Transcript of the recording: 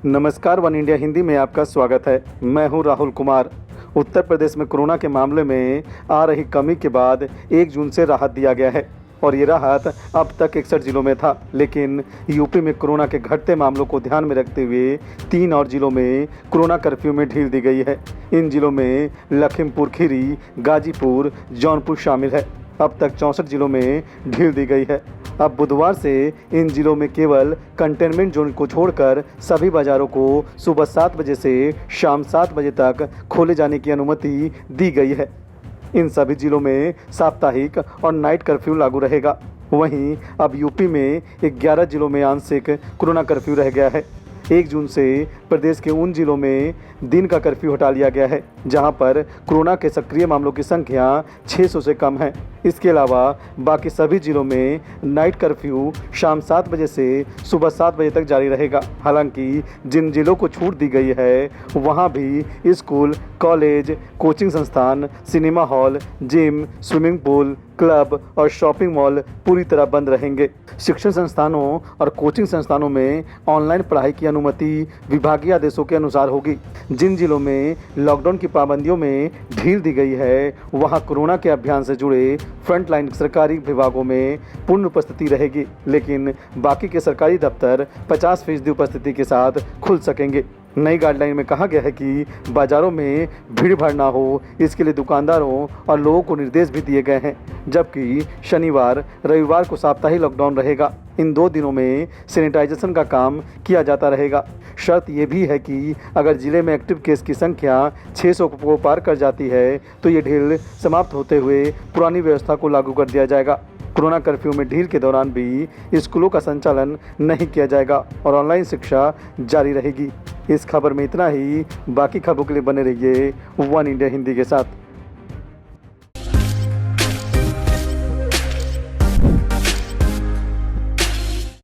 नमस्कार, one India Hindi में आपका स्वागत है। मैं हूं राहुल कुमार। उत्तर प्रदेश में कोरोना के मामले में आ रही कमी के बाद 1 जून से राहत दिया गया है और ये राहत अब तक 61 जिलों में था, लेकिन यूपी में कोरोना के घटते मामलों को ध्यान में रखते हुए 3 और जिलों में कोरोना कर्फ्यू में ढील दी गई है। इन जिलों में लखीमपुर खीरी, गाजीपुर, जौनपुर शामिल है। अब तक 64 जिलों में ढील दी गई है। अब बुधवार से इन जिलों में केवल कंटेनमेंट जोन को छोड़कर सभी बाजारों को सुबह 7 बजे से शाम 7 बजे तक खोले जाने की अनुमति दी गई है। इन सभी जिलों में साप्ताहिक और नाइट कर्फ्यू लागू रहेगा। वहीं अब यूपी में 11 जिलों में आंशिक कोरोना कर्फ्यू रह गया है। 1 जून से प्रदेश के उन जिलों में दिन का कर्फ्यू हटा लिया गया है जहां पर कोरोना के सक्रिय मामलों की संख्या 600 से कम है। इसके अलावा बाकी सभी जिलों में नाइट कर्फ्यू शाम 7 बजे से सुबह 7 बजे तक जारी रहेगा। हालांकि जिन जिलों को छूट दी गई है वहां भी स्कूल, कॉलेज, कोचिंग संस्थान, cinema hall, gym, swimming pool, club और शॉपिंग मॉल पूरी तरह बंद रहेंगे। शिक्षण संस्थानों और कोचिंग संस्थानों में ऑनलाइन पढ़ाई की अनुमति विभागीय आदेशों के अनुसार होगी। जिन जिलों में लॉकडाउन की पाबंदियों में ढील दी गई है वहां कोरोना के अभियान से जुड़े फ्रंटलाइन सरकारी विभागों में पूर्ण उपस्थिति रहेगी, लेकिन बाकी के सरकारी दफ्तर 50% उपस्थिति के साथ खुल सकेंगे। नई गाइडलाइन में कहा गया है कि बाजारों में भीड़ भाड़ ना हो, इसके लिए दुकानदारों और लोगों को निर्देश भी दिए गए हैं। जबकि शनिवार, रविवार को साप्ताहिक लॉकडाउन रहेगा। इन 2 दिनों में सैनिटाइजेशन का काम किया जाता रहेगा। शर्त ये भी है कि अगर जिले में एक्टिव केस की संख्या 600 को पार कर जाती है तो ये ढील समाप्त होते हुए पुरानी व्यवस्था को लागू कर दिया जाएगा। कोरोना कर्फ्यू में ढील के दौरान भी स्कूलों का संचालन नहीं किया जाएगा और ऑनलाइन शिक्षा जारी रहेगी। इस खबर में इतना ही। बाकी खबरों के लिए बने रहिए वन इंडिया हिंदी के साथ।